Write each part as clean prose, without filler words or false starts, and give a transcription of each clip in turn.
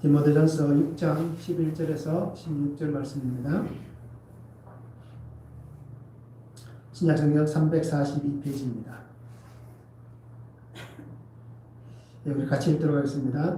디모데전서 6장 11절에서 16절 말씀입니다. 신약성경 342페이지입니다. 우리 같이 읽도록 하겠습니다.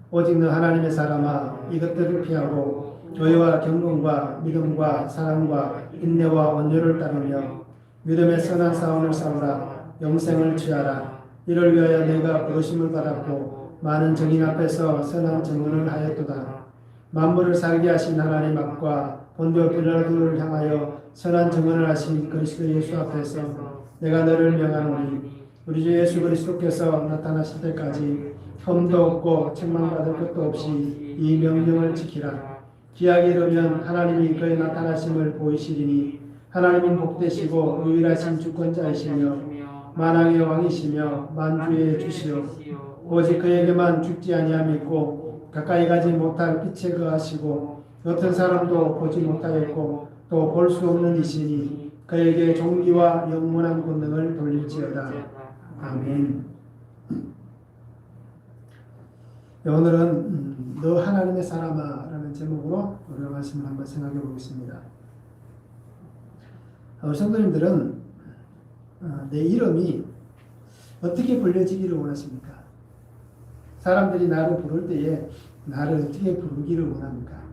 오직 너 하나님의 사람아, 이것들을 피하고 교회와 경건과 믿음과 사랑과 인내와 온유를 따르며 믿음의 선한 싸움을 싸우라. 영생을 취하라. 이를 위하여 내가 부르심을 받았고 많은 증인 앞에서 선한 증언을 하였도다. 만물을 살게 하신 하나님 앞과 본토 빌라도를 향하여 선한 증언을 하신 그리스도 예수 앞에서 내가 너를 명하노니 우리 주 예수 그리스도께서 나타나실 때까지 흠도 없고 책망받을 것도 없이 이 명령을 지키라. 기약이 이르면 하나님이 그의 나타나심을 보이시리니 하나님은 복되시고 유일하신 주권자이시며 만왕의 왕이시며 만주의 주시오. 오직 그에게만 죽지 아니함이 있고 가까이 가지 못할 빛에 거하시고 어떤 사람도 보지 못하였고 또 볼 수 없는 이시니 그에게 존귀와 영원한 권능을 돌릴지어다. 아멘. 오늘은 너 하나님의 사람아 라는 제목으로 오늘 말씀을 한번 생각해 보겠습니다. 우리 성도님들은 내 이름이 어떻게 불려지기를 원하십니까? 사람들이 나를 부를 때에 나를 어떻게 부르기를 원합니까?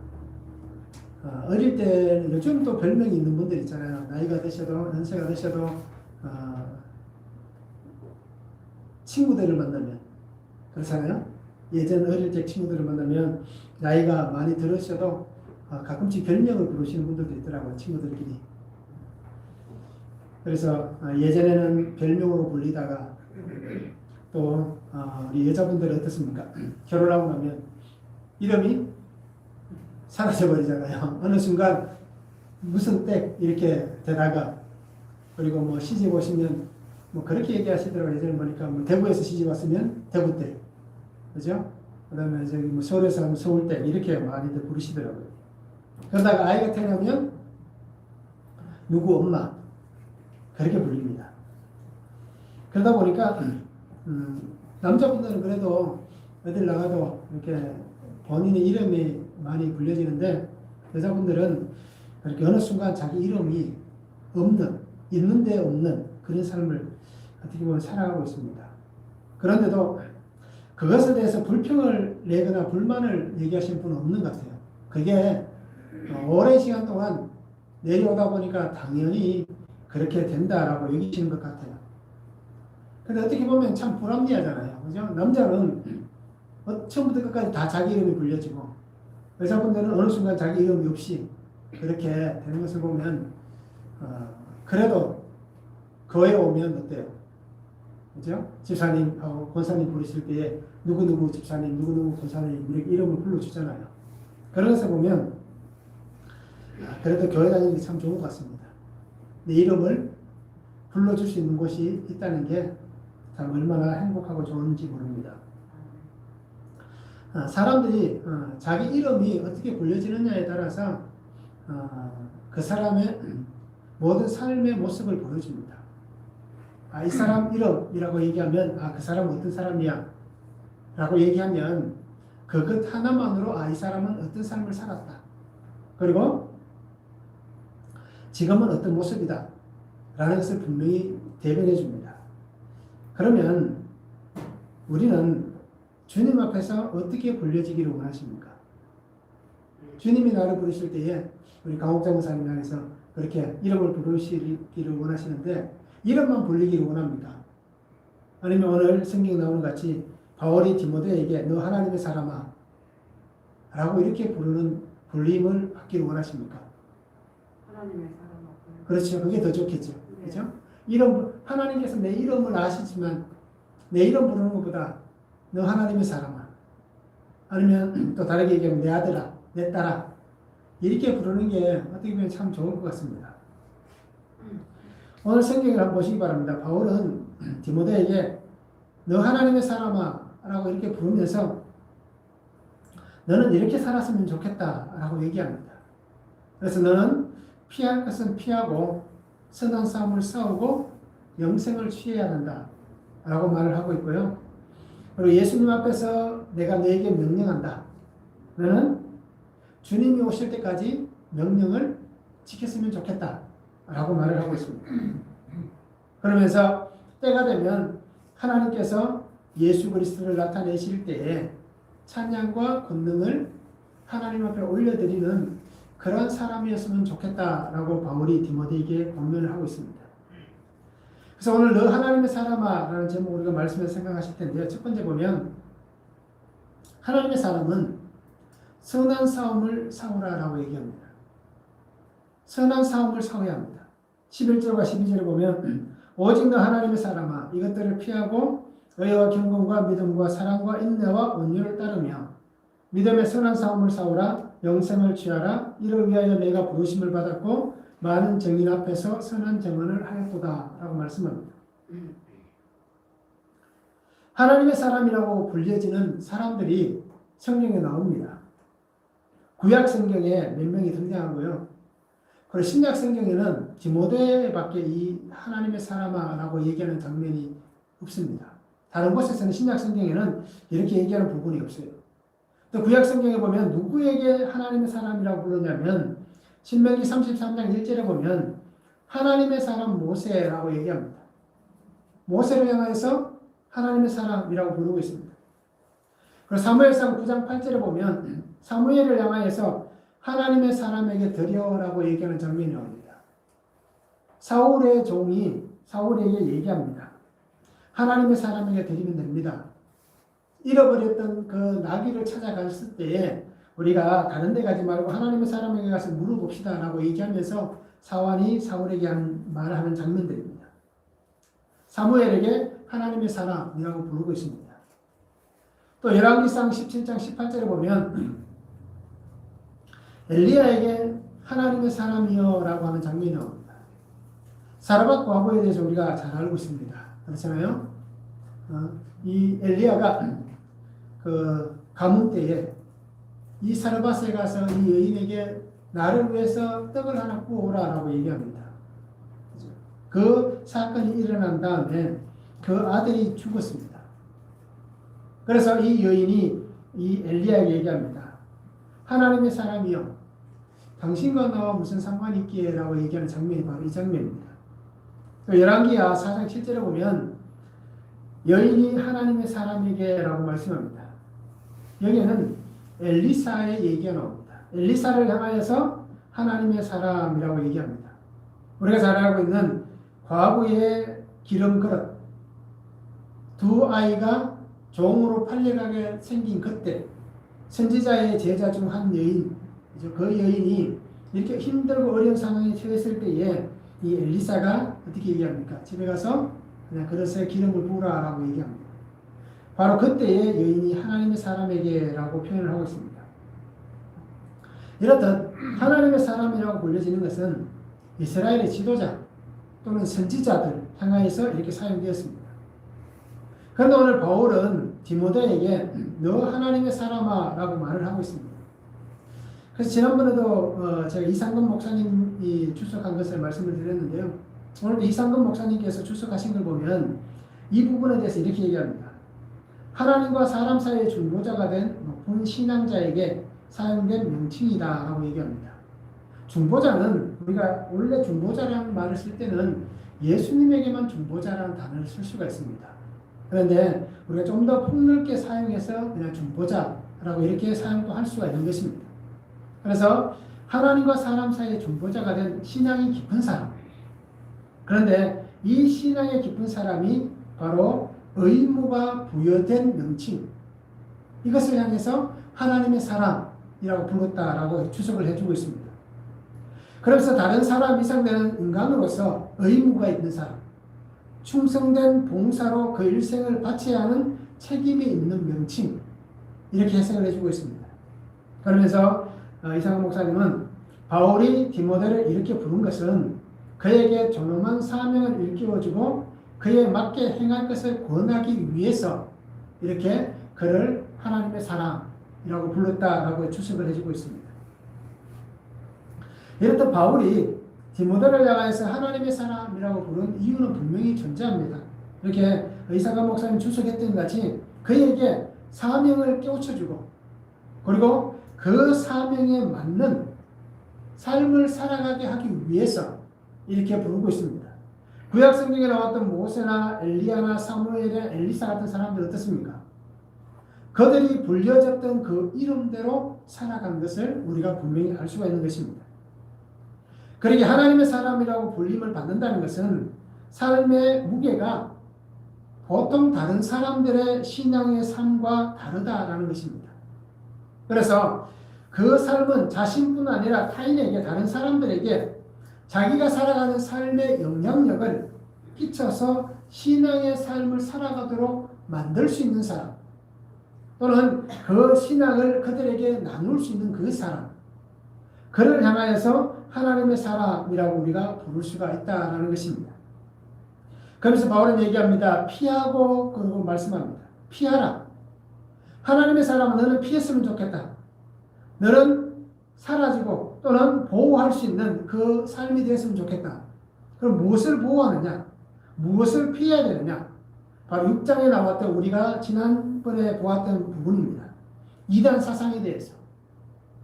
어릴 때 요즘 또 별명이 있는 분들 있잖아요. 나이가 드셔도 연세가 드셔도 친구들을 만나면 그렇잖아요. 예전 어릴 때 친구들을 만나면 나이가 많이 들으셔도 가끔씩 별명을 부르시는 분들도 있더라고요. 친구들끼리. 그래서 예전에는 별명으로 불리다가 또 우리 여자분들은 어떻습니까? 결혼하고 나면 이름이 사라져버리잖아요. 어느 순간 무슨 댁 이렇게 되다가 그리고 뭐 시집 오시면 뭐 그렇게 얘기하시더라고요. 예전에 보니까 뭐 대구에서 시집 왔으면 대구댁, 그죠? 그다음에 저기 뭐 서울에서 하면 서울댁 이렇게 많이들 부르시더라고요. 그러다가 아이가 태어나면 누구 엄마 그렇게 불립니다. 그러다 보니까 남자분들은 그래도 어딜 나가도 이렇게 본인의 이름이 많이 불려지는데 여자분들은 그렇게 어느 순간 자기 이름이 없는, 있는데 없는 그런 삶을 어떻게 보면 살아가고 있습니다. 그런데도 그것에 대해서 불평을 내거나 불만을 얘기하시는 분은 없는 것 같아요. 그게 오랜 시간 동안 내려오다 보니까 당연히 그렇게 된다라고 여기시는 것 같아요. 근데 어떻게 보면 참 불합리하잖아요. 그죠? 남자는 처음부터 끝까지 다 자기 이름이 불려지고 여자분들은 어느 순간 자기 이름이 없이 그렇게 되는 것을 보면 그래도 교회 오면 어때요? 그죠? 집사님하고 권사님 부르실 때에 누구누구 집사님, 누구누구 권사님 이렇게 이름을 불러주잖아요. 그런 것을 보면 그래도 교회 다니는 게 참 좋은 것 같습니다. 내 이름을 불러줄 수 있는 곳이 있다는 게 참 얼마나 행복하고 좋은지 모릅니다. 사람들이 자기 이름이 어떻게 불려지느냐에 따라서 그 사람의 모든 삶의 모습을 보여줍니다. 이 사람 이름이라고 얘기하면 그 사람은 어떤 사람이야 라고 얘기하면 그것 하나만으로 이 사람은 어떤 삶을 살았다. 그리고 지금은 어떤 모습이다 라는 것을 분명히 대변해 줍니다. 그러면 우리는 주님 앞에서 어떻게 불려지기를 원하십니까? 주님이 나를 부르실 때에 우리 강옥장 목사님 향해서 그렇게 이름을 부르시기를 원하시는데 이름만 불리기를 원합니까? 아니면 오늘 성경 나오는 같이 바울이 디모데에게 너 하나님의 사람아 라고 이렇게 부르는 불림을 받기를 원하십니까? 하나님의 사람아. 그렇죠. 그게 더 좋겠죠. 네. 그렇죠? 이름, 하나님께서 내 이름을 아시지만 내 이름 부르는 것보다 너 하나님의 사람아 아니면 또 다르게 얘기하면 내 아들아, 내 딸아 이렇게 부르는 게 어떻게 보면 참 좋을 것 같습니다. 오늘 성경을 한번 보시기 바랍니다. 바울은 디모데에게 너 하나님의 사람아 라고 이렇게 부르면서 너는 이렇게 살았으면 좋겠다 라고 얘기합니다. 그래서 너는 피할 것은 피하고 선한 싸움을 싸우고 영생을 취해야 한다 라고 말을 하고 있고요. 그리고 예수님 앞에서 내가 너에게 명령한다 너는 주님이 오실 때까지 명령을 지켰으면 좋겠다 라고 말을 하고 있습니다. 그러면서 때가 되면 하나님께서 예수 그리스도를 나타내실 때에 찬양과 권능을 하나님 앞에 올려드리는 그런 사람이었으면 좋겠다라고 바울이 디모데에게 권면을 하고 있습니다. 그래서 오늘 너 하나님의 사람아 라는 제목으로 우리가 말씀을 생각하실 텐데요. 첫 번째 보면 하나님의 사람은 선한 싸움을 싸우라 라고 얘기합니다. 선한 싸움을 싸워야 합니다. 11절과 12절에 보면 오직 너 하나님의 사람아 이것들을 피하고 의와 경건과 믿음과 사랑과 인내와 온유를 따르며 믿음의 선한 싸움을 싸우라 영생을 취하라 이를 위하여 내가 부르심을 받았고 많은 증인 앞에서 선한 증언을 하였도다 라고 말씀합니다. 하나님의 사람이라고 불려지는 사람들이 성경에 나옵니다. 구약 성경에 몇 명이 등장하고요. 그리고 신약 성경에는 디모데밖에 이 하나님의 사람아라고 얘기하는 장면이 없습니다. 다른 곳에서는 신약 성경에는 이렇게 얘기하는 부분이 없어요. 또 구약 성경에 보면 누구에게 하나님의 사람이라고 부르냐면 신명기 33장 1절에 보면 하나님의 사람 모세라고 얘기합니다. 모세를 향해서 하나님의 사람이라고 부르고 있습니다. 그리고 사무엘상 9장 8절에 보면 사무엘을 향하여서 하나님의 사람에게 드려라고 얘기하는 장면이 나옵니다. 사울의 종이 사울에게 얘기합니다. 하나님의 사람에게 드리면 됩니다. 잃어버렸던 그 나귀를 찾아갔을 때에 우리가 다른 데 가지 말고 하나님의 사람에게 가서 물어봅시다 라고 얘기하면서 사환이 사울에게 말을 하는 장면들입니다. 사무엘에게 하나님의 사람이라고 부르고 있습니다. 또 열왕기상 17장 18절에 보면 엘리야에게 하나님의 사람이여 라고 하는 장면이 나옵니다. 사르밧 과부에 대해서 우리가 잘 알고 있습니다. 그렇잖아요? 이 엘리야가 그 가뭄 때에 이 사르밧에 가서 이 여인에게 나를 위해서 떡을 하나 구워오라 라고 얘기합니다. 그 사건이 일어난 다음에 그 아들이 죽었습니다. 그래서 이 여인이 이 엘리야에게 얘기합니다. 하나님의 사람이여 당신과 나와 무슨 상관이 있기에 라고 얘기하는 장면이 바로 이 장면입니다. 열왕기야 4장 7절에 보면 여인이 하나님의 사람에게 라고 말씀합니다. 여기에는 엘리사의 얘기가 나옵니다. 엘리사를 향하여서 하나님의 사람이라고 얘기합니다. 우리가 잘 알고 있는 과부의 기름 그릇 두 아이가 종으로 팔려가게 생긴 그때 선지자의 제자 중 한 여인, 그 여인이 이렇게 힘들고 어려운 상황에 처했을 때에 이 엘리사가 어떻게 얘기합니까? 집에 가서 그냥 그릇에 기름을 부으라라고 얘기합니다. 바로 그때의 여인이 하나님의 사람에게라고 표현을 하고 있습니다. 이렇듯 하나님의 사람이라고 불려지는 것은 이스라엘의 지도자 또는 선지자들 향하여서 이렇게 사용되었습니다. 그런데 오늘 바울은 디모데에게 너 하나님의 사람아 라고 말을 하고 있습니다. 그래서 지난번에도 제가 이상근 목사님이 출석한 것을 말씀을 드렸는데요. 오늘도 이상근 목사님께서 출석하신 걸 보면 이 부분에 대해서 이렇게 얘기합니다. 하나님과 사람 사이의 중보자가 된 높은 신앙자에게 사용된 명칭이다 라고 얘기합니다. 중보자는 우리가 원래 중보자라는 말을 쓸 때는 예수님에게만 중보자라는 단어를 쓸 수가 있습니다. 그런데 우리가 좀 더 폭넓게 사용해서 그냥 중보자라고 이렇게 사용도 할 수가 있는 것입니다. 그래서 하나님과 사람 사이의 중보자가 된 신앙이 깊은 사람. 그런데 이 신앙의 깊은 사람이 바로 의무가 부여된 명칭. 이것을 향해서 하나님의 사람이라고 불렀다라고 추석을 해주고 있습니다. 그래서 다른 사람 이상 되는 인간으로서 의무가 있는 사람. 충성된 봉사로 그 일생을 바쳐야 하는 책임이 있는 명칭. 이렇게 해석을 해주고 있습니다. 그러면서 이상훈 목사님은 바울이 디모데를 이렇게 부른 것은 그에게 존엄한 사명을 일깨워주고 그에 맞게 행할 것을 권하기 위해서 이렇게 그를 하나님의 사람이라고 불렀다라고 추석을 해주고 있습니다. 이렇듯 바울이 디모데를 향해서 하나님의 사람이라고 부른 이유는 분명히 존재합니다. 이렇게 이상한 목사님 추석했던 같이 그에게 사명을 깨우쳐주고 그리고 그 사명에 맞는 삶을 살아가게 하기 위해서 이렇게 부르고 있습니다. 구약 성경에 나왔던 모세나 엘리야나 사무엘이나 엘리사 같은 사람들 어떻습니까? 그들이 불려졌던 그 이름대로 살아간 것을 우리가 분명히 알 수가 있는 것입니다. 그러기에 하나님의 사람이라고 불림을 받는다는 것은 삶의 무게가 보통 다른 사람들의 신앙의 삶과 다르다라는 것입니다. 그래서 그 삶은 자신뿐 아니라 타인에게, 다른 사람들에게 자기가 살아가는 삶의 영향력을 끼쳐서 신앙의 삶을 살아가도록 만들 수 있는 사람, 또는 그 신앙을 그들에게 나눌 수 있는 그 사람, 그를 향하여서 하나님의 사람이라고 우리가 부를 수가 있다라는 것입니다. 그러면서 바울은 얘기합니다. 피하고 그러고 말씀합니다. 피하라. 하나님의 사람은 너는 피했으면 좋겠다. 너는 사라지고 또는 보호할 수 있는 그 삶이 되었으면 좋겠다. 그럼 무엇을 보호하느냐? 무엇을 피해야 되느냐? 바로 6장에 나왔던 우리가 지난번에 보았던 부분입니다. 이단 사상에 대해서,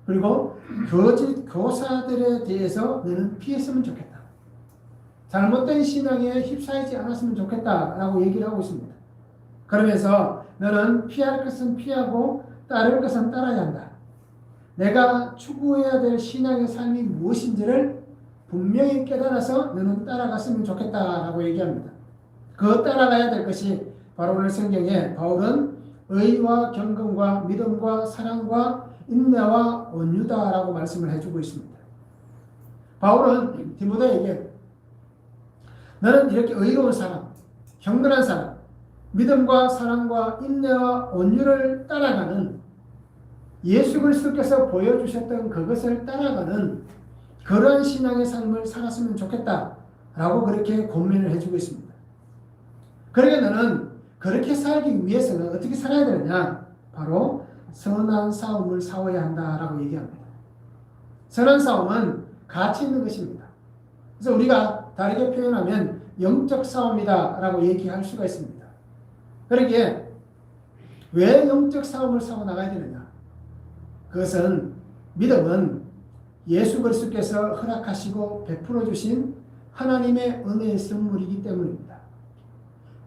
그리고 거짓 교사들에 대해서 너는 피했으면 좋겠다. 잘못된 신앙에 휩싸이지 않았으면 좋겠다라고 얘기를 하고 있습니다. 그러면서 너는 피할 것은 피하고 따를 것은 따라야 한다. 내가 추구해야 될 신앙의 삶이 무엇인지를 분명히 깨달아서 너는 따라갔으면 좋겠다라고 얘기합니다. 그 따라가야 될 것이 바로 오늘 성경에 바울은 의와 경건과 믿음과 사랑과 인내와 온유다라고 말씀을 해주고 있습니다. 바울은 디모데에게 너는 이렇게 의로운 사람, 경건한 사람, 믿음과 사랑과 인내와 온유를 따라가는 예수 그리스도께서 보여주셨던 그것을 따라가는 그러한 신앙의 삶을 살았으면 좋겠다라고 그렇게 권면을 해주고 있습니다. 그러게 너는 그렇게 살기 위해서는 어떻게 살아야 되느냐? 바로 선한 싸움을 싸워야 한다라고 얘기합니다. 선한 싸움은 가치 있는 것입니다. 그래서 우리가 다르게 표현하면 영적 싸움이다라고 얘기할 수가 있습니다. 그러기에 왜 영적 싸움을 싸워 나가야 되느냐? 그것은 믿음은 예수 그리스도께서 허락하시고 베풀어 주신 하나님의 은혜의 선물이기 때문입니다.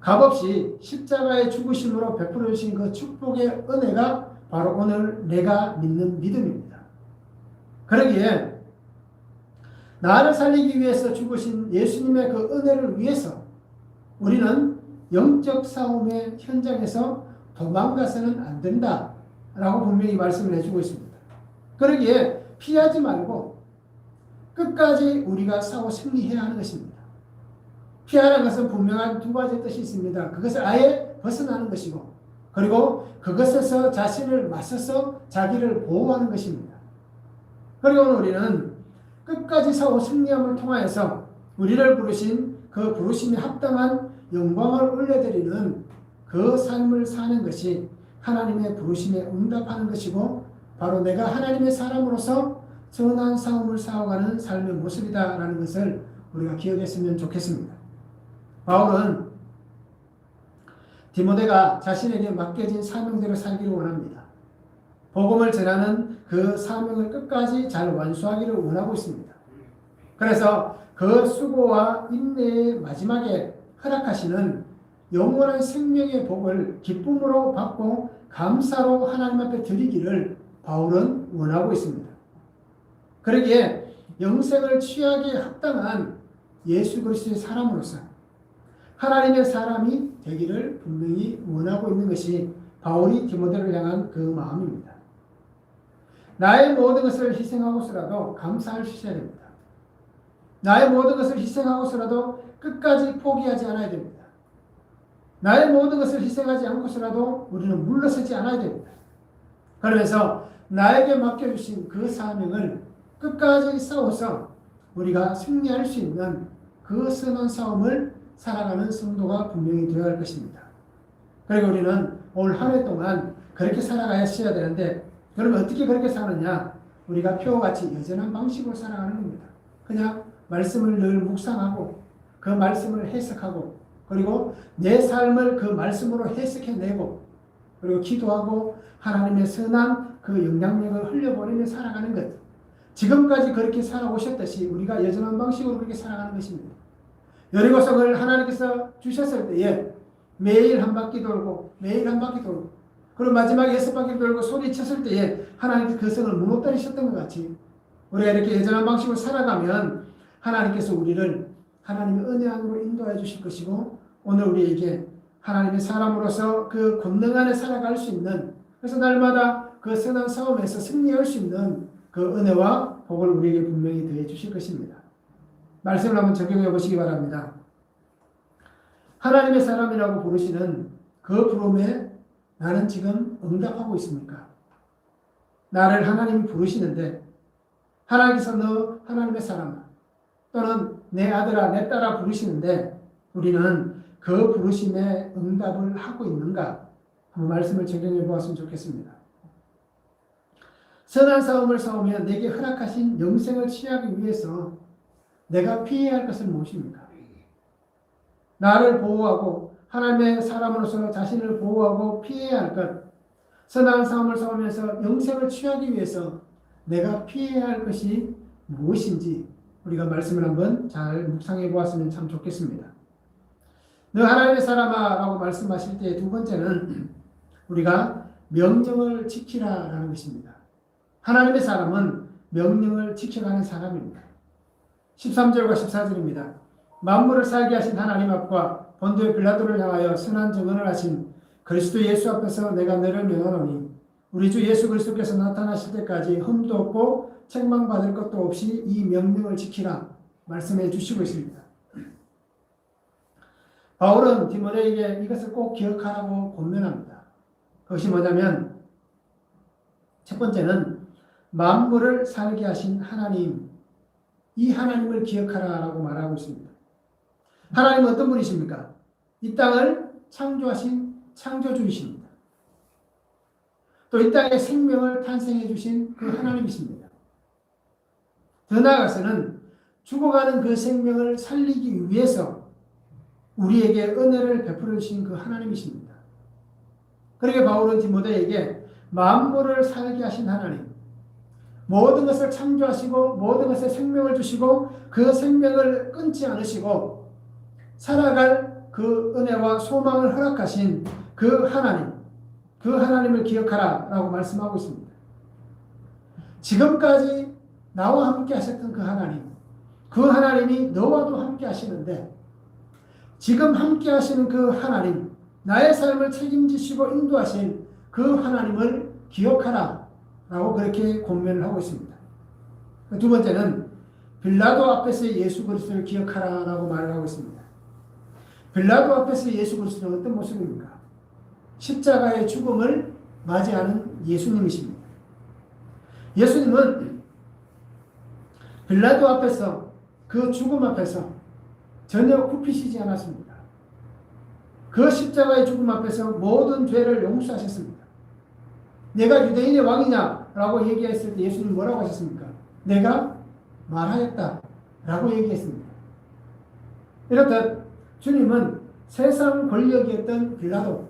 값없이 십자가의 죽으심으로 베풀어 주신 그 축복의 은혜가 바로 오늘 내가 믿는 믿음입니다. 그러기에 나를 살리기 위해서 죽으신 예수님의 그 은혜를 위해서 우리는 영적 싸움의 현장에서 도망가서는 안 된다라고 분명히 말씀을 해주고 있습니다. 그러기에 피하지 말고 끝까지 우리가 싸워 승리해야 하는 것입니다. 피하는 것은 분명한 두 가지 뜻이 있습니다. 그것을 아예 벗어나는 것이고, 그리고 그것에서 자신을 맞서서 자기를 보호하는 것입니다. 그리고 우리는 끝까지 싸워 승리함을 통하여서 우리를 부르신 그 부르심에 합당한 영광을 올려드리는 그 삶을 사는 것이 하나님의 부르심에 응답하는 것이고, 바로 내가 하나님의 사람으로서 선한 싸움을 싸워가는 삶의 모습이다라는 것을 우리가 기억했으면 좋겠습니다. 바울은 디모데가 자신에게 맡겨진 사명대로 살기를 원합니다. 복음을 전하는 그 사명을 끝까지 잘 완수하기를 원하고 있습니다. 그래서 그 수고와 인내의 마지막에 허락하시는 영원한 생명의 복을 기쁨으로 받고 감사로 하나님 앞에 드리기를 바울은 원하고 있습니다. 그러기에 영생을 취하기에 합당한 예수 그리스도의 사람으로서 하나님의 사람이 되기를 분명히 원하고 있는 것이 바울이 디모데를 향한 그 마음입니다. 나의 모든 것을 희생하고서라도 감사할 수 있어야 됩니다. 나의 모든 것을 희생하고서라도 끝까지 포기하지 않아야 됩니다. 나의 모든 것을 희생하지 않고서라도 우리는 물러서지 않아야 됩니다. 그러면서 나에게 맡겨주신 그 사명을 끝까지 싸워서 우리가 승리할 수 있는 그 선한 싸움을 살아가는 성도가 분명히 되어야 할 것입니다. 그리고 우리는 올 한 해 동안 그렇게 살아가야 되는데, 그러면 어떻게 그렇게 사느냐? 우리가 표같이 여전한 방식으로 살아가는 겁니다. 그냥 말씀을 늘 묵상하고 그 말씀을 해석하고, 그리고 내 삶을 그 말씀으로 해석해내고, 그리고 기도하고 하나님의 선한 그 영향력을 흘려보내며 살아가는 것. 지금까지 그렇게 살아오셨듯이 우리가 여전한 방식으로 그렇게 살아가는 것입니다. 여리고성을 하나님께서 주셨을 때에 매일 한 바퀴 돌고 매일 한 바퀴 돌고 그리고 마지막에 6바퀴 돌고 소리쳤을 때에 하나님께서 그 성을 무너뜨리셨던 것 같이 우리가 이렇게 여전한 방식으로 살아가면 하나님께서 우리를 하나님의 은혜 안으로 인도해 주실 것이고 오늘 우리에게 하나님의 사람으로서 그 권능 안에 살아갈 수 있는 그래서 날마다 그 선한 싸움에서 승리할 수 있는 그 은혜와 복을 우리에게 분명히 더해 주실 것입니다. 말씀을 한번 적용해 보시기 바랍니다. 하나님의 사람이라고 부르시는 그 부름에 나는 지금 응답하고 있습니까? 나를 하나님이 부르시는데 하나님께서 너 하나님의 사람아 또는 내 아들아 내 딸아 부르시는데 우리는 그 부르심에 응답을 하고 있는가? 한번 말씀을 적용해 보았으면 좋겠습니다. 선한 싸움을 싸우며 내게 허락하신 영생을 취하기 위해서 내가 피해야 할 것은 무엇입니까? 나를 보호하고 하나님의 사람으로서 자신을 보호하고 피해야 할 것, 선한 싸움을 싸우면서 영생을 취하기 위해서 내가 피해야 할 것이 무엇인지 우리가 말씀을 한번 잘 묵상해 보았으면 참 좋겠습니다. 너 하나님의 사람아 라고 말씀하실 때 두 번째는 우리가 명령을 지키라라는 것입니다. 하나님의 사람은 명령을 지켜가는 사람입니다. 13절과 14절입니다. 만물을 살게 하신 하나님 앞과 본토의 빌라도를 향하여 선한 증언을 하신 그리스도 예수 앞에서 내가 너를 명하노니 우리 주 예수 그리스도께서 나타나실 때까지 흠도 없고 책망받을 것도 없이 이 명령을 지키라 말씀해 주시고 있습니다. 바울은 디모데에게 이것을 꼭 기억하라고 권면합니다. 그것이 뭐냐면 첫 번째는 만물을 살게 하신 하나님, 이 하나님을 기억하라라고 말하고 있습니다. 하나님은 어떤 분이십니까? 이 땅을 창조하신 창조주이십니다. 또 이 땅에 생명을 탄생해 주신 그 하나님이십니다. 더 나아가서는 죽어가는 그 생명을 살리기 위해서 우리에게 은혜를 베풀어 주신 그 하나님이십니다. 그러게 바울은 디모데에게 만물을 살게 하신 하나님, 모든 것을 창조하시고 모든 것에 생명을 주시고 그 생명을 끊지 않으시고 살아갈 그 은혜와 소망을 허락하신 그 하나님, 그 하나님을 기억하라 라고 말씀하고 있습니다. 지금까지 나와 함께 하셨던 그 하나님, 그 하나님이 너와도 함께 하시는데 지금 함께 하시는 그 하나님, 나의 삶을 책임지시고 인도하신 그 하나님을 기억하라 라고 그렇게 권면을 하고 있습니다. 두 번째는 빌라도 앞에서 예수 그리스도를 기억하라 라고 말을 하고 있습니다. 빌라도 앞에서 예수 그리스도는 어떤 모습입니까? 십자가의 죽음을 맞이하는 예수님이십니다. 예수님은 빌라도 앞에서 그 죽음 앞에서 전혀 굽히시지 않았습니다. 그 십자가의 죽음 앞에서 모든 죄를 용서하셨습니다. 내가 유대인의 왕이냐? 라고 얘기했을 때 예수님 뭐라고 하셨습니까? 내가 말하였다 라고 얘기했습니다. 이렇듯 주님은 세상 권력이었던 빌라도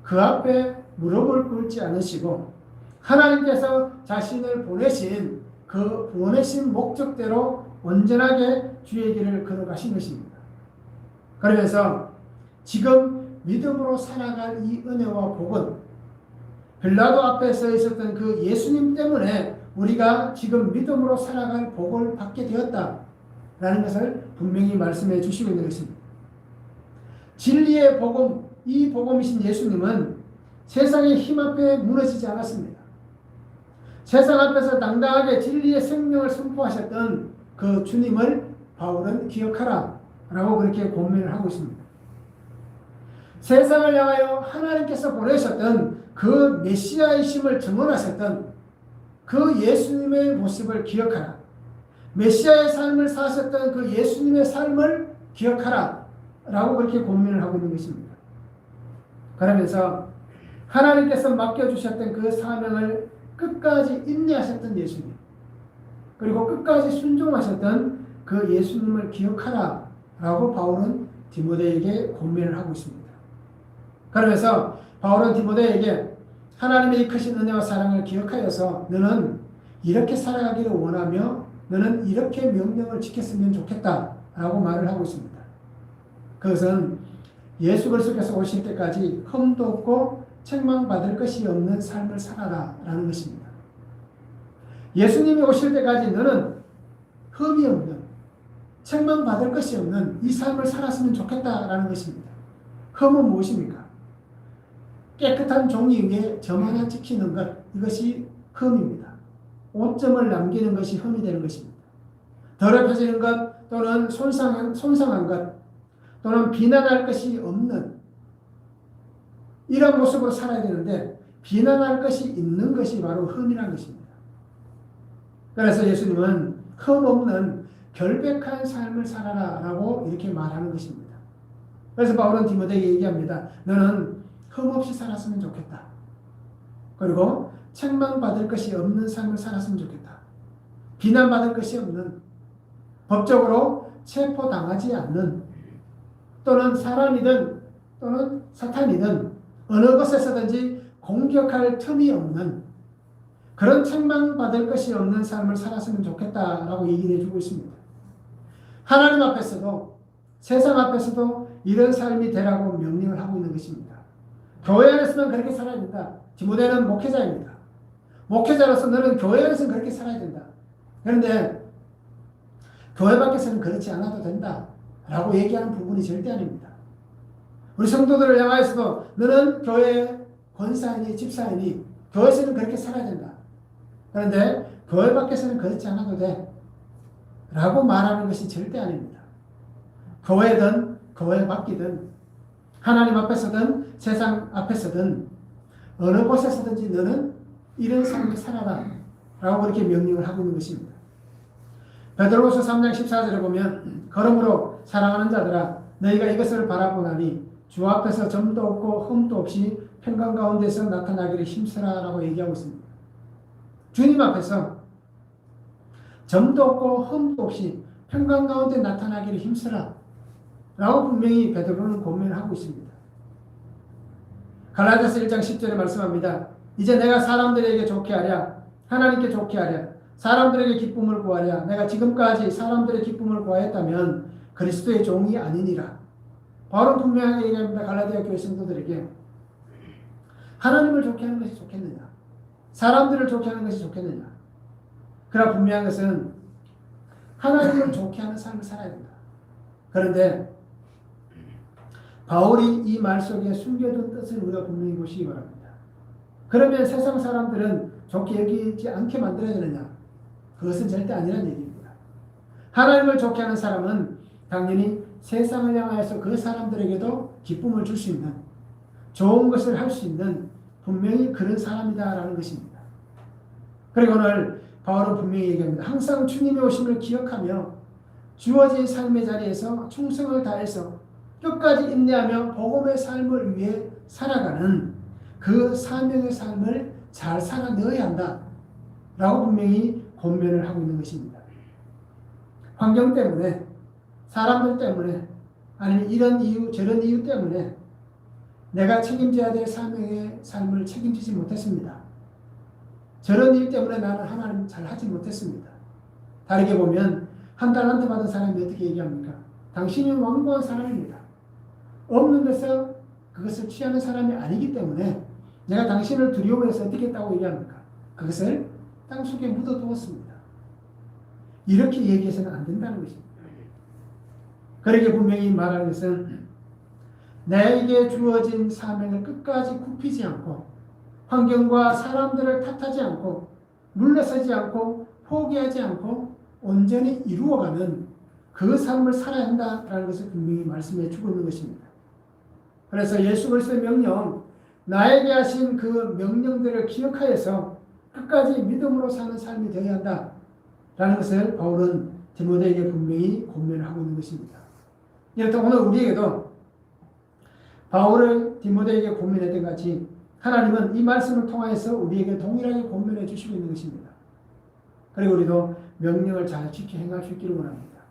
그 앞에 무릎을 꿇지 않으시고 하나님께서 자신을 보내신 그 보내신 목적대로 온전하게 주의 길을 걸어가신 것입니다. 그러면서 지금 믿음으로 살아갈 이 은혜와 복은 빌라도 앞에 서 있었던 그 예수님 때문에 우리가 지금 믿음으로 살아갈 복을 받게 되었다라는 것을 분명히 말씀해 주시고 있는 것입니다. 진리의 복음, 이 복음이신 예수님은 세상의 힘 앞에 무너지지 않았습니다. 세상 앞에서 당당하게 진리의 생명을 선포하셨던 그 주님을 바울은 기억하라 라고 그렇게 권면을 하고 있습니다. 세상을 향하여 하나님께서 보내셨던 그 메시아이심을 증언하셨던 그 예수님의 모습을 기억하라. 메시아의 삶을 사셨던 그 예수님의 삶을 기억하라 라고 그렇게 권면을 하고 있는 것입니다. 그러면서 하나님께서 맡겨주셨던 그 사명을 끝까지 인내하셨던 예수님, 그리고 끝까지 순종하셨던 그 예수님을 기억하라 라고 바울은 디모데에게 권면을 하고 있습니다. 그러면서 바울은 디모데에게 하나님의 이 크신 은혜와 사랑을 기억하여서 너는 이렇게 살아가기를 원하며 너는 이렇게 명령을 지켰으면 좋겠다라고 말을 하고 있습니다. 그것은 예수 그리스도께서 오실 때까지 흠도 없고 책망받을 것이 없는 삶을 살아라라는 것입니다. 예수님이 오실 때까지 너는 흠이 없는 책망받을 것이 없는 이 삶을 살았으면 좋겠다라는 것입니다. 흠은 무엇입니까? 깨끗한 종이 위에 점 하나 찍히는 것, 이것이 흠입니다. 오점을 남기는 것이 흠이 되는 것입니다. 더럽혀지는 것 또는 손상한 것 또는 비난할 것이 없는 이런 모습으로 살아야 되는데 비난할 것이 있는 것이 바로 흠이라는 것입니다. 그래서 예수님은 흠 없는 결백한 삶을 살아라 라고 이렇게 말하는 것입니다. 그래서 바울은 디모데에게 얘기합니다. 너는 흠 없이 살았으면 좋겠다. 그리고 책망받을 것이 없는 삶을 살았으면 좋겠다. 비난받을 것이 없는, 법적으로 체포당하지 않는, 또는 사람이든 또는 사탄이든 어느 것에서든지 공격할 틈이 없는 그런 책망받을 것이 없는 삶을 살았으면 좋겠다라고 얘기를 해주고 있습니다. 하나님 앞에서도 세상 앞에서도 이런 삶이 되라고 명령을 하고 있는 것입니다. 교회 안에서만 그렇게 살아야 된다. 디모데는 목회자입니다. 목회자로서 너는 교회 안에서는 그렇게 살아야 된다. 그런데 교회 밖에서는 그렇지 않아도 된다 라고 얘기하는 부분이 절대 아닙니다. 우리 성도들을 향하여서도 너는 교회의 권사이니 집사이니 교회에서는 그렇게 살아야 된다. 그런데 교회 밖에서는 그렇지 않아도 돼 라고 말하는 것이 절대 아닙니다. 교회든 교회 밖이든 하나님 앞에서든 세상 앞에서든 어느 곳에서든지 너는 이런 삶을 살아라 라고 그렇게 명령을 하고 있는 것입니다. 베드로후서 3장 14절에 보면 그러므로 사랑하는 자들아 너희가 이것을 바라보나니 주 앞에서 점도 없고 흠도 없이 평강 가운데서 나타나기를 힘쓰라 라고 얘기하고 있습니다. 주님 앞에서 점도 없고 흠도 없이 평강 가운데 나타나기를 힘쓰라 라고 분명히 베드로는 권면을 하고 있습니다. 갈라디아서 1장 10절에 말씀합니다. 이제 내가 사람들에게 좋게 하랴 하나님께 좋게 하랴 사람들에게 기쁨을 구하랴 내가 지금까지 사람들의 기쁨을 구하였다면 그리스도의 종이 아니니라. 바울은 분명하게 얘기합니다. 갈라디아 교회 성도들에게 하나님을 좋게 하는 것이 좋겠느냐 사람들을 좋게 하는 것이 좋겠느냐. 그러나 분명한 것은 하나님을 좋게 하는 삶을 살아야 된다. 그런데 바울이 이 말 속에 숨겨둔 뜻을 우리가 분명히 보시기 바랍니다. 그러면 세상 사람들은 좋게 여기지 않게 만들어야 되느냐? 그것은 절대 아니라는 얘기입니다. 하나님을 좋게 하는 사람은 당연히 세상을 향하여서 그 사람들에게도 기쁨을 줄 수 있는 좋은 것을 할 수 있는 분명히 그런 사람이다라는 것입니다. 그리고 오늘 바울은 분명히 얘기합니다. 항상 주님의 오심을 기억하며 주어진 삶의 자리에서 충성을 다해서 끝까지 인내하며 복음의 삶을 위해 살아가는 그 사명의 삶을 잘 살아내어야 한다 라고 분명히 권면을 하고 있는 것입니다. 환경 때문에 사람들 때문에 아니면 이런 이유 저런 이유 때문에 내가 책임져야 될 사명의 삶을 책임지지 못했습니다. 저런 일 때문에 나는 하나님 잘 하지 못했습니다. 다르게 보면 한 달란트 받은 사람이 어떻게 얘기합니까? 당신이 완고한 사람입니다. 없는 데서 그것을 취하는 사람이 아니기 때문에 내가 당신을 두려워해서 어떻게 했다고 얘기합니까? 그것을 땅속에 묻어두었습니다. 이렇게 얘기해서는 안 된다는 것입니다. 그러게 분명히 말하는 것은 나에게 주어진 사명을 끝까지 굽히지 않고 환경과 사람들을 탓하지 않고 물러서지 않고 포기하지 않고 온전히 이루어가는 그 삶을 살아야 한다라는 것을 분명히 말씀해 주고 있는 것입니다. 그래서 예수 그리스도의 명령, 나에게 하신 그 명령들을 기억하여서 끝까지 믿음으로 사는 삶이 되어야 한다라는 것을 바울은 디모데에게 분명히 권면을 하고 있는 것입니다. 이렇다 오늘 우리에게도 바울을 디모데에게 권면했던 같이 하나님은 이 말씀을 통하여서 우리에게 동일하게 권면해 주시고 있는 것입니다. 그리고 우리도 명령을 잘 지켜 행할 수 있기를 원합니다.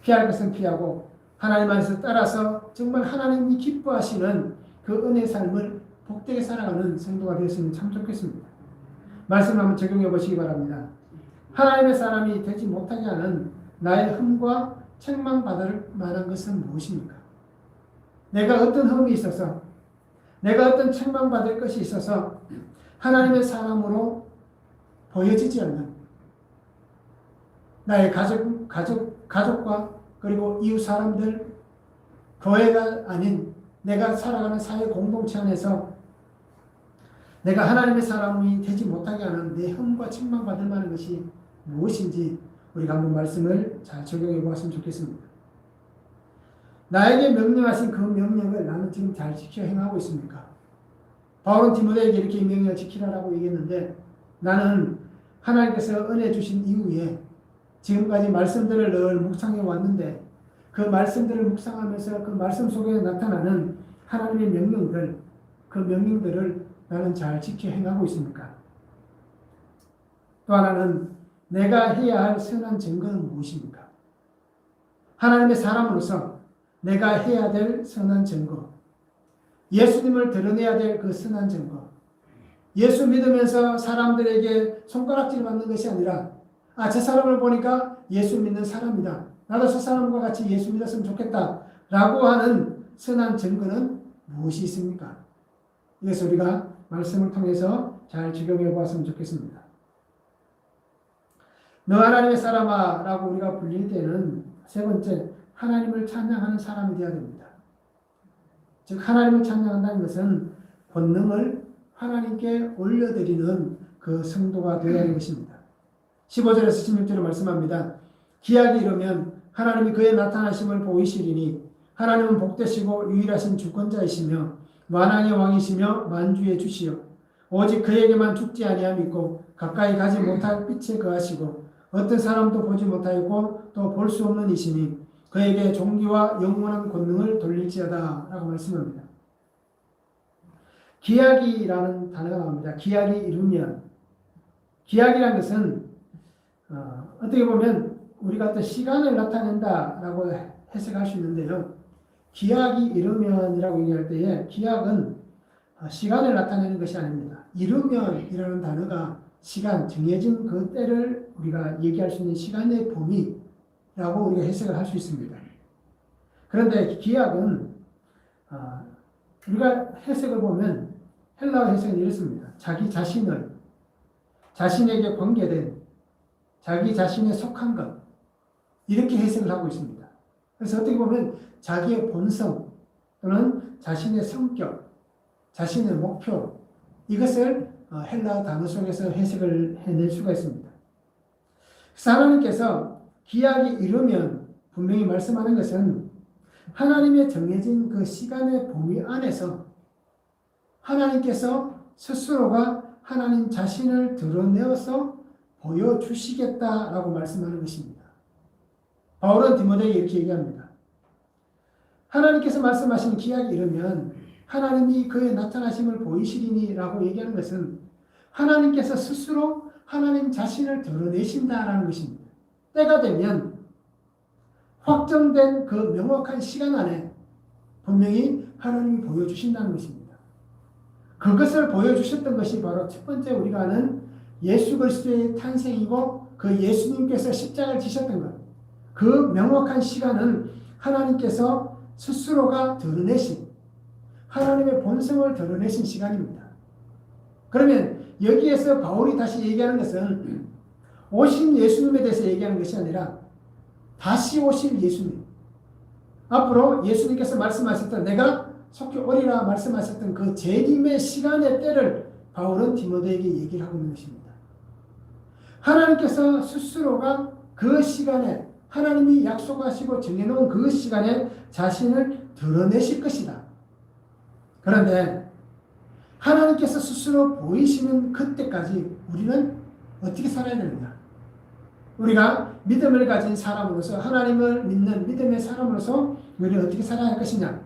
피할 것은 피하고 하나님 안에서 따라서 정말 하나님이 기뻐하시는 그 은혜의 삶을 복되게 살아가는 성도가 되었으면 참 좋겠습니다. 말씀을 한번 적용해 보시기 바랍니다. 하나님의 사람이 되지 못하게 하는 나의 흠과 책망받을 만한 것은 무엇입니까? 내가 어떤 흠이 있어서, 내가 어떤 책망받을 것이 있어서 하나님의 사람으로 보여지지 않는 나의 가족과 그리고 이웃 사람들, 교회가 아닌 내가 살아가는 사회 공동체 안에서 내가 하나님의 사람이 되지 못하게 하는 내 흠과 책망받을 만한 것이 무엇인지 우리가 한번 말씀을 잘 적용해 보았으면 좋겠습니다. 나에게 명령하신 그 명령을 나는 지금 잘 지켜 행하고 있습니까? 바울은 디모데에게 이렇게 명령을 지키라고 얘기했는데 나는 하나님께서 은혜 주신 이후에 지금까지 말씀들을 늘 묵상해 왔는데 그 말씀들을 묵상하면서 그 말씀 속에 나타나는 하나님의 명령들, 그 명령들을 나는 잘 지켜 행하고 있습니까? 또 하나는 내가 해야 할 선한 증거는 무엇입니까? 하나님의 사람으로서 내가 해야 될 선한 증거, 예수님을 드러내야 될 그 선한 증거, 예수 믿으면서 사람들에게 손가락질 받는 것이 아니라 저 사람을 보니까 예수 믿는 사람이다. 나도 저 사람과 같이 예수 믿었으면 좋겠다. 라고 하는 선한 증거는 무엇이 있습니까? 이것을 우리가 말씀을 통해서 잘 적용해 보았으면 좋겠습니다. 너 하나님의 사람아 라고 우리가 불릴 때는 세 번째, 하나님을 찬양하는 사람이 되어야 됩니다. 즉 하나님을 찬양한다는 것은 본능을 하나님께 올려드리는 그 성도가 되어야 하는 것입니다. 15절에서 16절에 말씀합니다. 기약이 이르면 하나님이 그의 나타나심을 보이시리니 하나님은 복되시고 유일하신 주권자이시며 만왕의 왕이시며 만주의 주시여 오직 그에게만 죽지 아니함이 있고 가까이 가지 못할 빛에 거하시고 어떤 사람도 보지 못하였고 또 볼 수 없는 이시니 그에게 존귀와 영원한 권능을 돌릴지어다 라고 말씀합니다. 기약이라는 단어가 나옵니다. 기약이 이루면, 기약이라는 것은 어떻게 보면 우리가 어떤 시간을 나타낸다라고 해석할 수 있는데요. 기약이 이루면이라고 얘기할 때에 기약은 시간을 나타내는 것이 아닙니다. 이루면이라는 단어가 시간, 정해진 그 때를 우리가 얘기할 수 있는 시간의 범위라고 우리가 해석을 할 수 있습니다. 그런데 기약은 우리가 해석을 보면 헬라어 해석은 이렇습니다. 자기 자신을, 자신에게 관계된, 자기 자신에 속한 것, 이렇게 해석을 하고 있습니다. 그래서 어떻게 보면 자기의 본성 또는 자신의 성격, 자신의 목표, 이것을 헬라어 단어 속에서 해석을 해낼 수가 있습니다. 그래서 하나님께서 기약이 이르면 분명히 말씀하는 것은 하나님의 정해진 그 시간의 범위 안에서 하나님께서 스스로가 하나님 자신을 드러내어서 보여주시겠다라고 말씀하는 것입니다. 바울은 디모데에게 이렇게 얘기합니다. 하나님께서 말씀하신 기약이 이르면 하나님이 그의 나타나심을 보이시리니라고 얘기하는 것은 하나님께서 스스로 하나님 자신을 드러내신다라는 것입니다. 때가 되면 확정된 그 명확한 시간 안에 분명히 하나님이 보여주신다는 것입니다. 그것을 보여주셨던 것이 바로 첫 번째 우리가 아는 예수 그리스도의 탄생이고 그 예수님께서 십자가를 지셨던 것. 그 명확한 시간은 하나님께서 스스로가 드러내신 하나님의 본성을 드러내신 시간입니다. 그러면 여기에서 바울이 다시 얘기하는 것은 오신 예수님에 대해서 얘기하는 것이 아니라 다시 오실 예수님. 앞으로 예수님께서 말씀하셨던 내가 속히 오리라 말씀하셨던 그 재림의 시간의 때를 바울은 디모데에게 얘기를 하고 있는 것입니다. 하나님께서 스스로가 그 시간에 하나님이 약속하시고 정해놓은 그 시간에 자신을 드러내실 것이다. 그런데 하나님께서 스스로 보이시는 그때까지 우리는 어떻게 살아야 되는가? 우리가 믿음을 가진 사람으로서 하나님을 믿는 믿음의 사람으로서 우리는 어떻게 살아야 할 것이냐?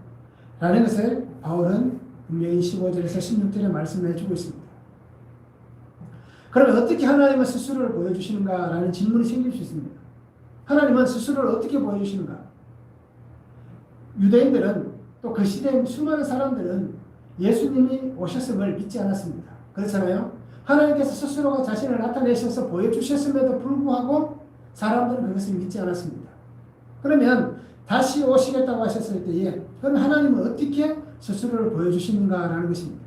라는 것을 바울은 분명히 15절에서 16절에 말씀해 주고 있습니다. 그러면 어떻게 하나님은 스스로를 보여주시는가? 라는 질문이 생길 수 있습니다. 하나님은 스스로를 어떻게 보여주시는가? 유대인들은 또 그 시대의 수많은 사람들은 예수님이 오셨음을 믿지 않았습니다. 그렇잖아요. 하나님께서 스스로가 자신을 나타내셔서 보여주셨음에도 불구하고 사람들은 그것을 믿지 않았습니다. 그러면 다시 오시겠다고 하셨을 때에 그럼 하나님은 어떻게 스스로를 보여주시는가라는 것입니다.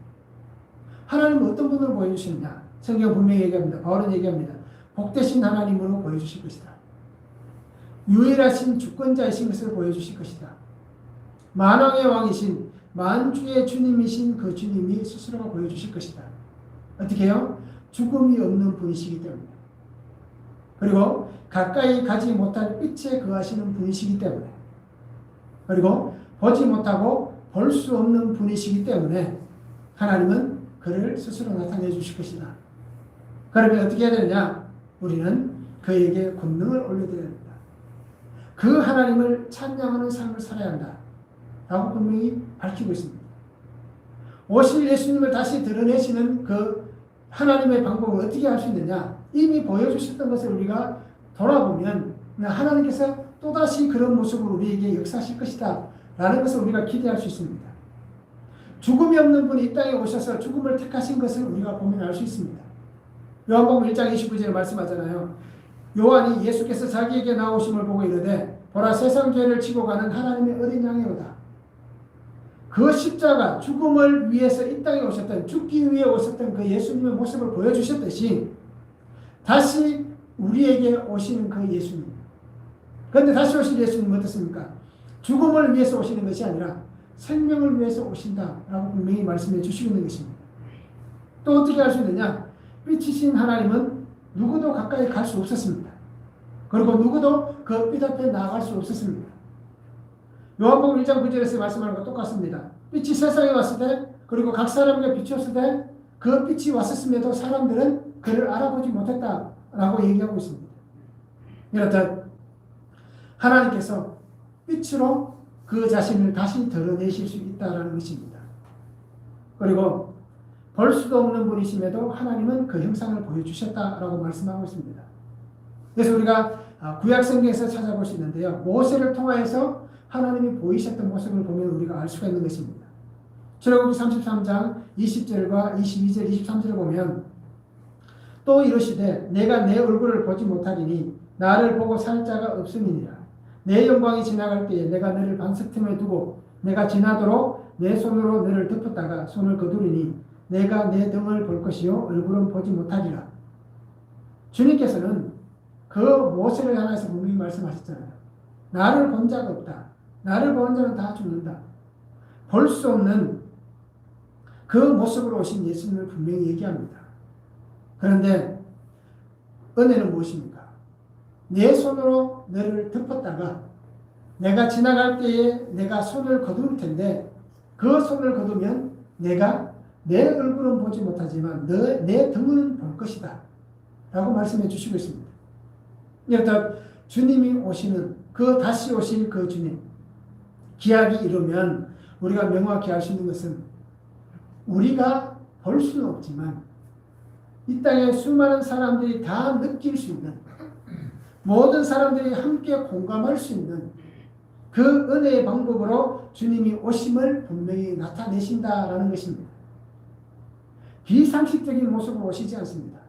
하나님은 어떤 분으로 보여주시느냐? 성경 분명히 얘기합니다. 바울은 얘기합니다. 복되신 하나님으로 보여주실 것이다. 유일하신 주권자이신 것을 보여주실 것이다. 만왕의 왕이신 만주의 주님이신 그 주님이 스스로가 보여주실 것이다. 어떻게 해요? 죽음이 없는 분이시기 때문에. 그리고 가까이 가지 못할 빛에 거하시는 분이시기 때문에. 그리고 보지 못하고 볼 수 없는 분이시기 때문에 하나님은 그를 스스로 나타내 주실 것이다. 그러면 어떻게 해야 되느냐? 우리는 그에게 권능을 올려드려야 됩니다. 그 하나님을 찬양하는 삶을 살아야 한다. 라고 분명히 밝히고 있습니다. 오실 예수님을 다시 드러내시는 그 하나님의 방법을 어떻게 할 수 있느냐? 이미 보여주셨던 것을 우리가 돌아보면 하나님께서 또다시 그런 모습으로 우리에게 역사하실 것이다. 라는 것을 우리가 기대할 수 있습니다. 죽음이 없는 분이 이 땅에 오셔서 죽음을 택하신 것을 우리가 보면 알 수 있습니다. 요한복음 1장 29절에 말씀하잖아요. 요한이 예수께서 자기에게 나오심을 보고 이르되 보라 세상 죄를 지고 가는 하나님의 어린 양이로다. 그 십자가 죽음을 위해서 이 땅에 오셨던 죽기 위해 오셨던 그 예수님의 모습을 보여주셨듯이 다시 우리에게 오시는 그 예수님. 그런데 다시 오실 예수님은 어떻습니까? 죽음을 위해서 오시는 것이 아니라 생명을 위해서 오신다라고 분명히 말씀해 주시고 있는 것입니다. 또 어떻게 할 수 있느냐? 빛이신 하나님은 누구도 가까이 갈 수 없었습니다. 그리고 누구도 그 빛 앞에 나아갈 수 없었습니다. 요한복음 1장 9절에서 말씀하는 것 똑같습니다. 빛이 세상에 왔을 때 그리고 각 사람에게 비추었을 때 그 빛이 왔었음에도 사람들은 그를 알아보지 못했다라고 얘기하고 있습니다. 이렇듯 하나님께서 빛으로 그 자신을 다시 드러내실 수 있다는 것입니다. 그리고 볼 수도 없는 분이심에도 하나님은 그 형상을 보여주셨다라고 말씀하고 있습니다. 그래서 우리가 구약 성경에서 찾아볼 수 있는데요. 모세를 통하여서 하나님이 보이셨던 모습을 보면 우리가 알 수가 있는 것입니다. 출애굽기 33장 20절과 22절, 23절을 보면 또 이르시되 내가 내 얼굴을 보지 못하리니 나를 보고 살 자가 없음이니라. 내 영광이 지나갈 때에 내가 너를 반석틈에 두고 내가 지나도록 내 손으로 너를 덮었다가 손을 거두리니 내가 내 등을 볼 것이요 얼굴은 보지 못하리라. 주님께서는 그 모세를 향해서 분명히 말씀하셨잖아요. 나를 본 자가 없다. 나를 본 자는 다 죽는다. 볼 수 없는 그 모습으로 오신 예수님을 분명히 얘기합니다. 그런데 은혜는 무엇입니까? 내 손으로 너를 덮었다가 내가 지나갈 때에 내가 손을 거둘 텐데 그 손을 거두면 내가 내 얼굴은 보지 못하지만 내 등은 볼 것이다. 라고 말씀해 주시고 있습니다. 이렇듯 주님이 오시는 그 다시 오실 그 주님 기약이 이루면 우리가 명확히 알 수 있는 것은 우리가 볼 수는 없지만 이 땅에 수많은 사람들이 다 느낄 수 있는 모든 사람들이 함께 공감할 수 있는 그 은혜의 방법으로 주님이 오심을 분명히 나타내신다라는 것입니다. 비상식적인 모습으로 오시지 않습니다.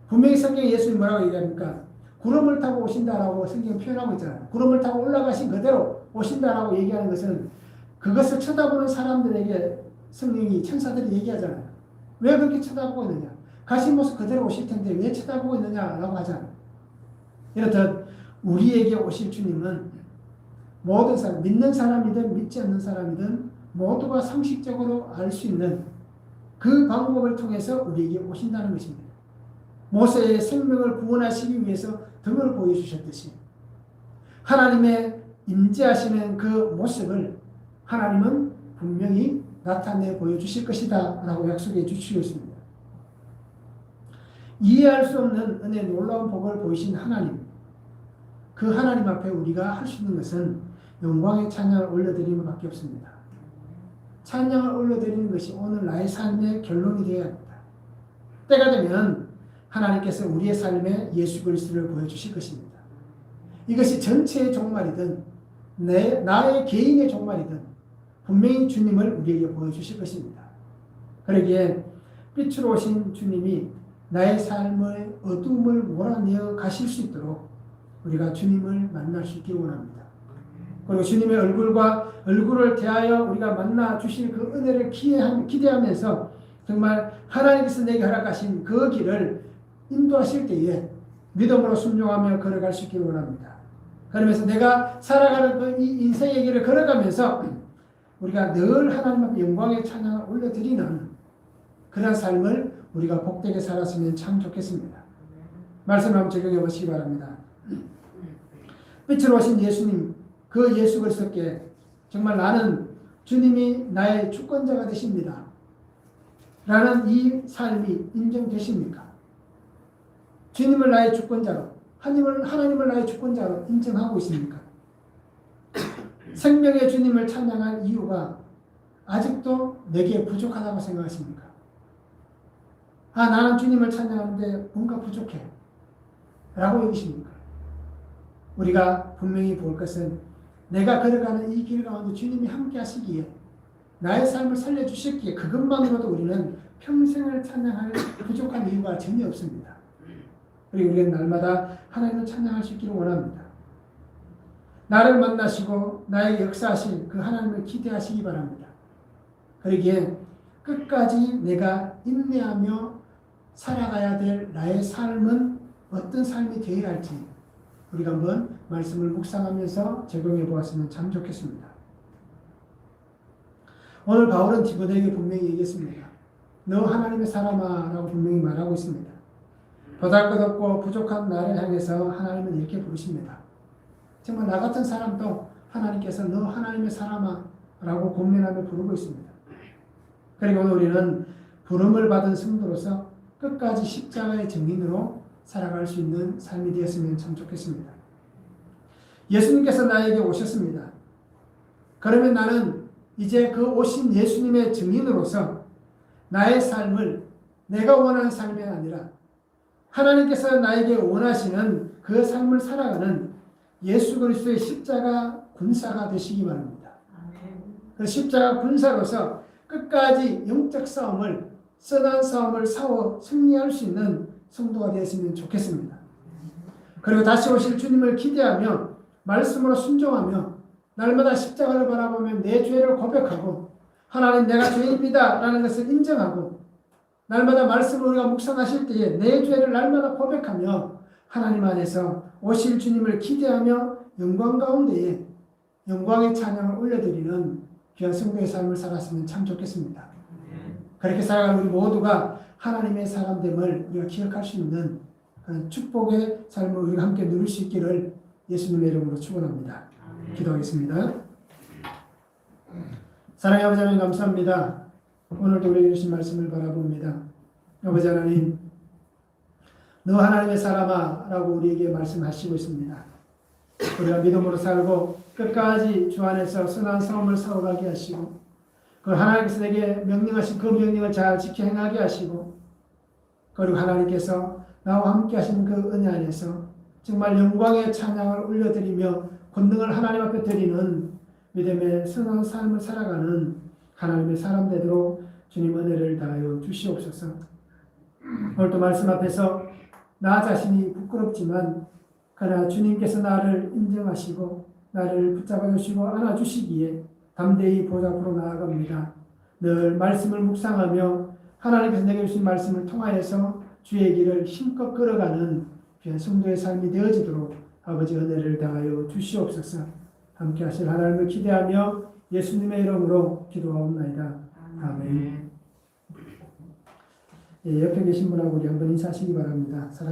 분명히 성경에 예수님이 뭐라고 얘기합니까? 구름을 타고 오신다라고 성경에 표현하고 있잖아요. 구름을 타고 올라가신 그대로 오신다라고 얘기하는 것은 그것을 쳐다보는 사람들에게 성령이 천사들이 얘기하잖아요. 왜 그렇게 쳐다보고 있느냐? 가신 모습 그대로 오실 텐데 왜 쳐다보고 있느냐라고 하잖아요. 이렇듯 우리에게 오실 주님은 모든 사람, 믿는 사람이든 믿지 않는 사람이든 모두가 상식적으로 알 수 있는 그 방법을 통해서 우리에게 오신다는 것입니다. 모세의 생명을 구원하시기 위해서 등을 보여주셨듯이 하나님의 임재하시는 그 모습을 하나님은 분명히 나타내 보여주실 것이다 라고 약속해 주시고 있습니다. 이해할 수 없는 은혜 놀라운 복을 보이신 하나님, 그 하나님 앞에 우리가 할 수 있는 것은 영광의 찬양을 올려드리는 밖에 없습니다. 찬양을 올려드리는 것이 오늘 나의 삶의 결론이 되어야 합니다. 때가 되면 하나님께서 우리의 삶에 예수 그리스도를 보여주실 것입니다. 이것이 전체의 종말이든 나의 개인의 종말이든 분명히 주님을 우리에게 보여주실 것입니다. 그러기에 빛으로 오신 주님이 나의 삶의 어둠을 몰아내어 가실 수 있도록 우리가 주님을 만날 수 있기를 원합니다. 그리고 주님의 얼굴을 대하여 우리가 만나 주실 그 은혜를 기대하면서 정말 하나님께서 내게 허락하신 그 길을 인도하실 때에 믿음으로 순종하며 걸어갈 수 있기를 원합니다. 그러면서 내가 살아가는 그 이 인생의 길을 걸어가면서 우리가 늘 하나님 앞에 영광의 찬양을 올려드리는 그런 삶을 우리가 복되게 살았으면 참 좋겠습니다. 말씀을 한번 적용해 보시기 바랍니다. 빛으로 오신 예수님, 그 예수 그리스도께 정말 나는 주님이 나의 주권자가 되십니다 라는 이 삶이 인정되십니까? 주님을 나의 주권자로, 하나님을 나의 주권자로 인정하고 있습니까? 생명의 주님을 찬양할 이유가 아직도 내게 부족하다고 생각하십니까? 나는 주님을 찬양하는데 뭔가 부족해 라고 여기십니까? 우리가 분명히 볼 것은 내가 걸어가는 이 길 가운데 주님이 함께 하시기에 나의 삶을 살려주셨기에 그것만으로도 우리는 평생을 찬양할 부족한 이유가 전혀 없습니다. 그리고 우리는 날마다 하나님을 찬양할 수 있기를 원합니다. 나를 만나시고 나에게 역사하실 그 하나님을 기대하시기 바랍니다. 그러기에 끝까지 내가 인내하며 살아가야 될 나의 삶은 어떤 삶이 되어야 할지 우리가 한번 말씀을 묵상하면서 적용해 보았으면 참 좋겠습니다. 오늘 바울은 디모데에게 분명히 얘기했습니다. 너 하나님의 사람아 라고 분명히 말하고 있습니다. 보잘것없고 부족한 나를 향해서 하나님은 이렇게 부르십니다. 정말 나 같은 사람도 하나님께서 너 하나님의 사람아 라고 권면하며 부르고 있습니다. 그리고 오늘 우리는 부름을 받은 성도로서 끝까지 십자가의 증인으로 살아갈 수 있는 삶이 되었으면 참 좋겠습니다. 예수님께서 나에게 오셨습니다. 그러면 나는 이제 그 오신 예수님의 증인으로서 나의 삶을 내가 원하는 삶이 아니라 하나님께서 나에게 원하시는 그 삶을 살아가는 예수 그리스도의 십자가 군사가 되시기 바랍니다. 그 십자가 군사로서 끝까지 영적 싸움을, 선한 싸움을 싸워 승리할 수 있는 성도가 되었으면 좋겠습니다. 그리고 다시 오실 주님을 기대하며 말씀으로 순종하며 날마다 십자가를 바라보며 내 죄를 고백하고 하나님 내가 죄인입니다 라는 것을 인정하고 날마다 말씀을 우리가 묵상하실 때에 내 죄를 날마다 고백하며 하나님 안에서 오실 주님을 기대하며 영광 가운데에 영광의 찬양을 올려드리는 귀한 성도의 삶을 살았으면 참 좋겠습니다. 그렇게 살아가는 우리 모두가 하나님의 사람됨을 우리가 기억할 수 있는 그런 축복의 삶을 우리가 함께 누릴 수 있기를 예수님의 이름으로 축원합니다. 기도하겠습니다. 사랑의 아버지 하나님 감사합니다. 오늘도 우리에게 주신 말씀을 바라봅니다. 아버지 하나님, 너 하나님의 사람아 라고 우리에게 말씀하시고 있습니다. 우리가 믿음으로 살고 끝까지 주 안에서 선한 싸움을 싸워가게 하시고 그 하나님께서 내게 명령하신 그 명령을 잘 지켜 행하게 하시고 그리고 하나님께서 나와 함께 하시는 그 은혜 안에서 정말 영광의 찬양을 올려드리며 권능을 하나님 앞에 드리는 믿음의 선한 삶을 살아가는 하나님의 사람 되도록 주님 은혜를 다하여 주시옵소서. 오늘도 말씀 앞에서 나 자신이 부끄럽지만 그러나 주님께서 나를 인정하시고 나를 붙잡아 주시고 안아주시기에 담대히 보좌 앞으로 나아갑니다. 늘 말씀을 묵상하며 하나님께서 내게 주신 말씀을 통하여서 주의 길을 힘껏 걸어가는 귀한 성도의 삶이 되어지도록 아버지 은혜를 다하여 주시옵소서. 함께 하실 하나님을 기대하며 예수님의 이름으로 기도하옵나이다. 아멘. 옆에 계신 분하고 우리 한번 인사하시기 바랍니다. 사랑